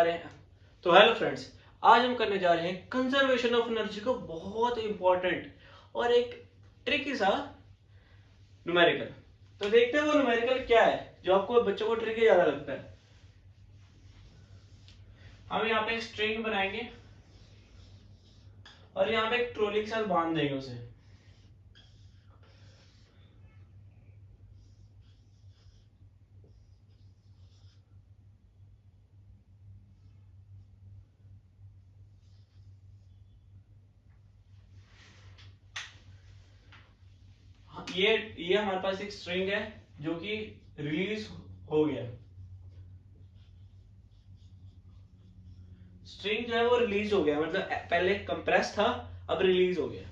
रहे हैं। तो हेलो फ्रेंड्स, आज हम करने जा रहे हैं कंजर्वेशन ऑफ एनर्जी को बहुत इंपॉर्टेंट और एक ट्रिकी सा न्यूमेरिकल। तो देखते हैं वो न्यूमेरिकल क्या है जो आपको बच्चों को ट्रिकी ज्यादा लगता है। हम यहाँ पे एक स्ट्रिंग बनाएंगे और यहाँ पे एक ट्रॉली के साथ बांध देंगे उसे। ये हमारे पास एक स्ट्रिंग है जो कि रिलीज हो गया। स्ट्रिंग जो है वो रिलीज हो गया, मतलब पहले कंप्रेस था, अब रिलीज हो गया।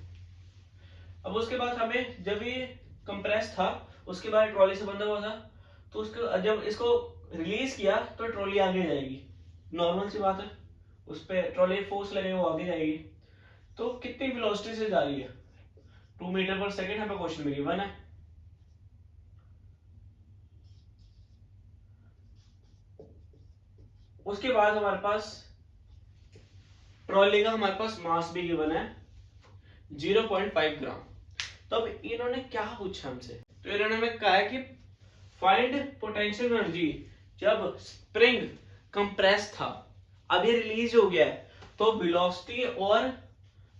अब उसके बाद हमें जब ये कंप्रेस था उसके बाद ट्रॉली से बंधा हुआ था, तो उसको जब इसको रिलीज किया तो ट्रॉली आगे जाएगी। नॉर्मल सी बात है, उस पर ट्रॉली फोर्स लगेगा वो आगे जाएगी। तो कितनी वेलोसिटी से जा रही है? 2 मीटर पर सेकेंड हमें क्वेश्चन में गिवन है। उसके बाद हमारे पास ट्रॉली का हमारे पास मास भी गिवन है 0.5 ग्राम। तो अब इन्होंने क्या पूछा हमसे? तो इन्होंने हमें कहा है कि फाइंड पोटेंशियल एनर्जी जब स्प्रिंग कंप्रेस था, अब ये रिलीज हो गया है, तो वेलोसिटी और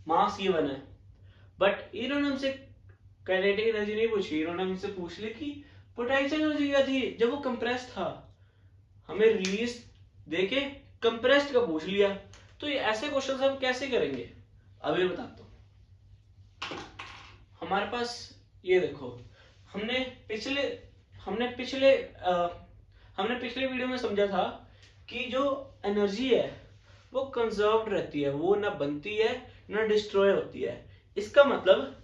मास गिवन है। बट इन्होंने हमसे काइनेटिक एनर्जी नहीं पूछी, इन्होंने हमसे पूछ ली कि पोटेंशियल एनर्जी क्या थी जब वो कंप्रेस था। हमें रिलीज देके कंप्रेस्ड का पूछ लिया। तो ये ऐसे क्वेश्चन हम कैसे करेंगे अभी बताता हूं। हमारे पास ये देखो, हमने पिछले हमने पिछले हमने पिछले वीडियो में समझा था कि जो एनर्जी है वो कंजर्व्ड रहती है, वो ना बनती है ना डिस्ट्रॉय होती है। इसका मतलब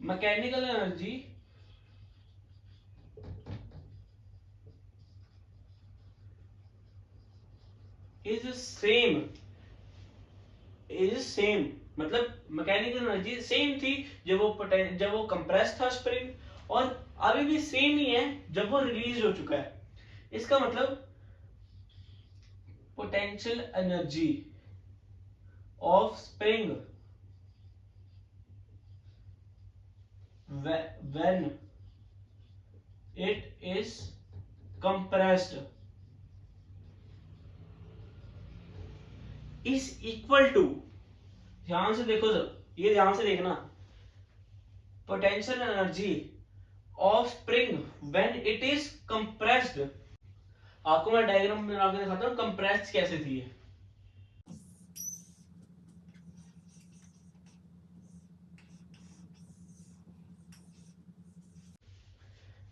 मैकेनिकल एनर्जी इज सेम, मतलब मैकेनिकल एनर्जी सेम थी जब वो कंप्रेस था स्प्रिंग, और अभी भी सेम ही है जब वो रिलीज हो चुका है। इसका मतलब potential energy of spring when it is compressed is equal to, ध्यान से देखो सर, ये ध्यान से देखना, potential energy of spring when it is compressed. आपको मैं डायग्राम बना के दिखाता हूँ कंप्रेस्ड कैसे थी।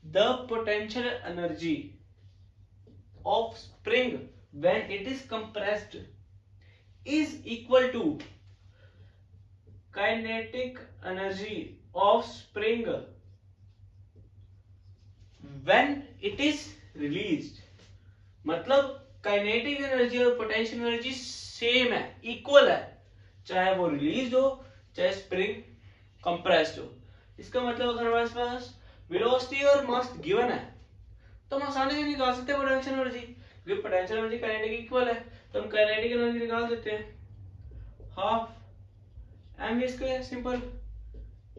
The potential energy of spring when it is compressed is equal to kinetic energy of spring when it is released। मतलब काइनेटिक एनर्जी और पोटेंशियल एनर्जी सेम है, इक्वल है, चाहे वो रिलीज हो चाहे स्प्रिंग कंप्रेस्ड हो। इसका मतलब अगर हमारे पास वेलोसिटी और मास गिवन है तो हम आसानी से निकाल सकते हैं पोटेंशियल एनर्जी, क्योंकि पोटेंशियल एनर्जी काइनेटिक इक्वल है। तो हम काइनेटिक एनर्जी निकाल देते हैं, half M square, simple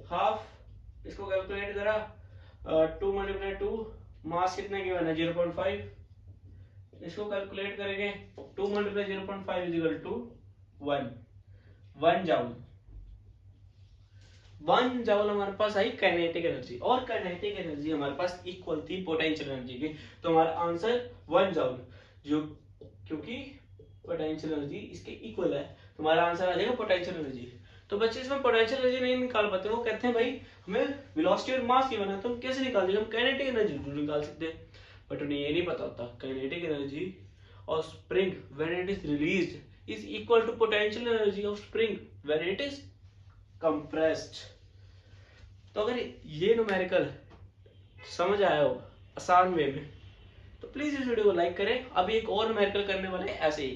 half. इसको कैलकुलेट करा, 2 मल्टीप्लाई 2, मास कितने गिवन है 0.5। इसको कैलकुलेट करेंगे, 2 multiply 0.5 is equal to 1 joule. 1 joule हमारे पास आई काइनेटिक एनर्जी, और काइनेटिक एनर्जी हमारे पास इक्वल थी पोटेंशियल एनर्जी की। तो हमारा आंसर 1 जाउल, जो क्योंकि पोटेंशियल एनर्जी इसके इक्वल है, तो हमारा आंसर आ जाएगा पोटेंशियल एनर्जी। तो बच्चे इसमें पोटेंशियल एनर्जी नहीं निकाल पाते, वो कहते हैं भाई हमें वेलोसिटी और मास गिवन है तो हम कैसे निकाल देंगे, हम काइनेटिक एनर्जी निकाल सकते हैं। बट उन्हें ये नहीं पता होता kinetic energy of spring when it is released is equal to potential energy of spring when it is compressed. तो अगर ये न्यूमेरिकल समझ आया हो आसान वे में तो प्लीज इस वीडियो को लाइक करें। अभी एक और न्यूमेरिकल करने वाले हैं ऐसे ही।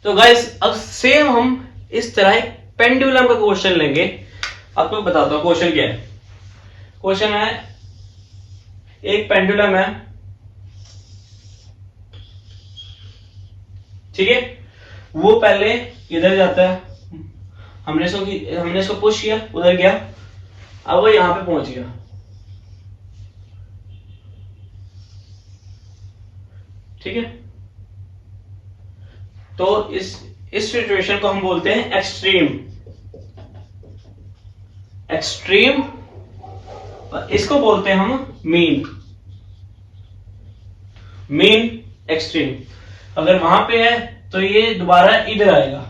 तो गाइस अब सेम हम इस तरह एक पेंडुलम का क्वेश्चन लेंगे। आपको बताता हूं क्वेश्चन क्या है। क्वेश्चन है, एक पेंडुलम है ठीक है, वो पहले इधर जाता है, हमने इसको पुश किया, उधर गया, अब वो यहां पे पहुंच गया। ठीक है, तो इस सिचुएशन को हम बोलते हैं एक्सट्रीम। एक्सट्रीम, इसको बोलते हैं हम मीन। Mean extreme. अगर वहां पे है तो ये दोबारा इधर आएगा।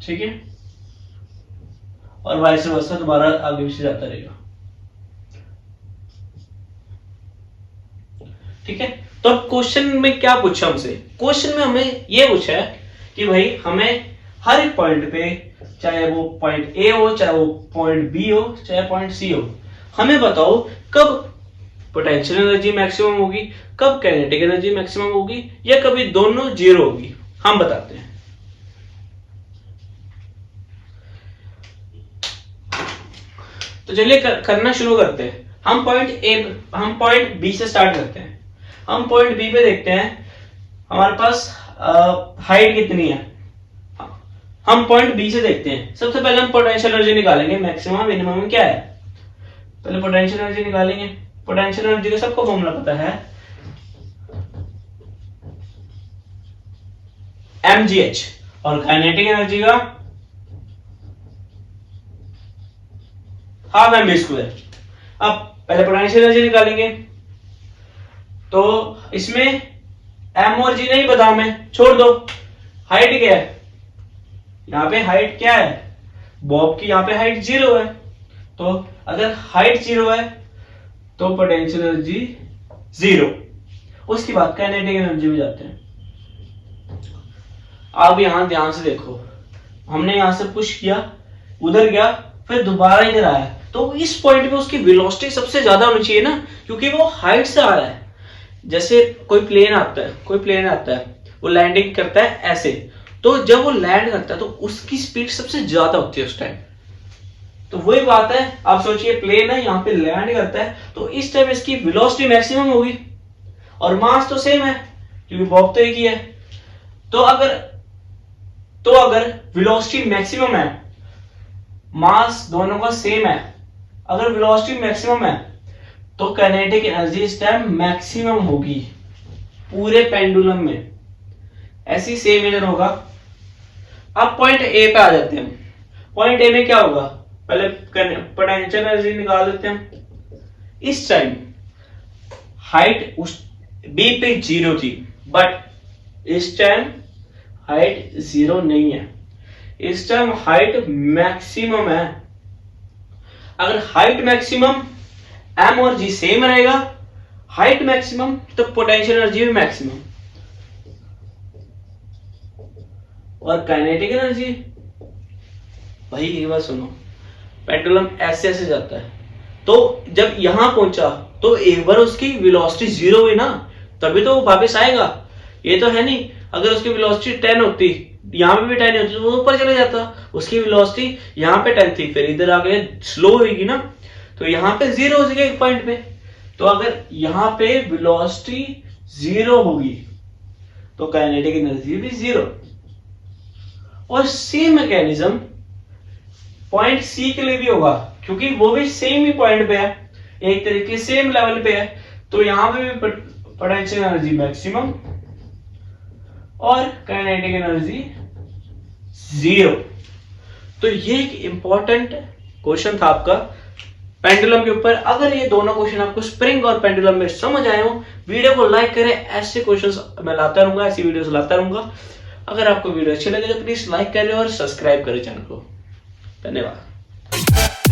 ठीक है, और वाइस वर्सा दोबारा आगे पीछे जाता रहेगा। ठीक है, तो अब क्वेश्चन में क्या पूछा हमसे? क्वेश्चन में हमें ये पूछा है कि भाई हमें हर एक पॉइंट पे, चाहे वो पॉइंट ए हो, चाहे वो पॉइंट बी हो, चाहे पॉइंट सी हो, हमें बताओ कब पोटेंशियल एनर्जी मैक्सिमम होगी, कब काइनेटिक एनर्जी मैक्सिमम होगी, या कभी दोनों जीरो होगी। हम बताते हैं। तो चलिए करना शुरू करते हैं। हम पॉइंट बी से स्टार्ट करते हैं। हम पॉइंट बी पे देखते हैं हमारे पास हाइट कितनी है। हम पॉइंट बी से देखते हैं। सबसे पहले हम पोटेंशियल एनर्जी निकालेंगे, मैक्सिमम मिनिमम क्या है। पहले पोटेंशियल एनर्जी निकालेंगे। पोटेंशियल एनर्जी का सबको फॉर्मूला पता है, mgh, और काइनेटिक एनर्जी का हाफ एम बी स्क्वायर। अब पहले पोटेंशियल एनर्जी निकालेंगे, तो इसमें m और g नहीं पता हमें, छोड़ दो। हाइट क्या है, यहाँ पे हाइट क्या है, बॉब की यहाँ पे हाइट 0 है। तो अगर हाइट 0 है तो पोटेंशियल एनर्जी 0। उसके बाद काइनेटिक एनर्जी में जाते हैं। अब यहां ध्यान से देखो, हमने यहां से पुश किया, उधर गया, फिर दोबारा इधर आया, तो इस पॉइंट पे उसकी वेलोसिटी सबसे ज्यादा होनी चाहिए ना, क्योंकि वो हाइट से आ रहा है। जैसे कोई प्लेन आता है, वो लैंडिंग करता है ऐसे, तो जब वो लैंड करता है तो उसकी स्पीड सबसे ज्यादा होती है उस टाइम। तो वही बात है, आप सोचिए प्लेन है, यहाँ पे लैंड करता है, तो इस टाइम इसकी वेलोसिटी मैक्सिमम होगी, और मास तो सेम है क्योंकि बॉब तो एक ही है। तो अगर वेलोसिटी मैक्सिमम है, मास दोनों का सेम है, अगर वेलोसिटी मैक्सिमम है तो काइनेटिक एनर्जी इस टाइम मैक्सिमम होगी पूरे पेंडुलम में। ऐसी सेम इधर होगा। अब पॉइंट ए पे आ जाते हैं। पॉइंट ए में क्या होगा, पहले पोटेंशियल एनर्जी निकाल देते हैं। इस टाइम हाइट उस बी पे 0 थी, बट इस टाइम हाइट 0 नहीं है, इस टाइम हाइट मैक्सिमम है। अगर हाइट मैक्सिमम, m और g सेम रहेगा, हाइट मैक्सिमम, तो पोटेंशियल एनर्जी भी मैक्सिमम। और काइनेटिक एनर्जी, भाई ये बात सुनो, पेंडुलम ऐसे ऐसे जाता है, तो जब यहां पहुंचा तो एक बार उसकी वेलोसिटी 0 हुई ना, तभी तो वो वापस आएगा। ये तो है नहीं, अगर उसकी वेलोसिटी 10 होती, यहाँ पे भी 10 होती, तो वो ऊपर चले जाता। उसकी वेलोसिटी यहाँ पे 10 थी, फिर इधर आके स्लो होगी ना, तो यहाँ पे 0 हो जाएगा एक पॉइंट पे। तो अगर यहाँ पे वेलोसिटी 0 होगी तो काइनेटिक एनर्जी भी 0। और सेम मैकेनिज्म पॉइंट सी के लिए भी होगा, क्योंकि वो भी सेम ही पॉइंट पे है, एक तरीके सेम लेवल पे है। तो यहां पे भी पोटेंशियल एनर्जी मैक्सिमम और काइनेटिक एनर्जी 0। तो ये एक इंपॉर्टेंट क्वेश्चन था आपका पेंडुलम के ऊपर। अगर ये दोनों क्वेश्चन आपको स्प्रिंग और पेंडुलम में समझ आए हो, वीडियो को लाइक करें। ऐसे क्वेश्चंस मैं लाता रहूंगा, ऐसी वीडियोस लाता रहूंगा। अगर आपको वीडियो अच्छी लगे तो प्लीज लाइक करें और सब्सक्राइब करें चैनल को। धन्यवाद।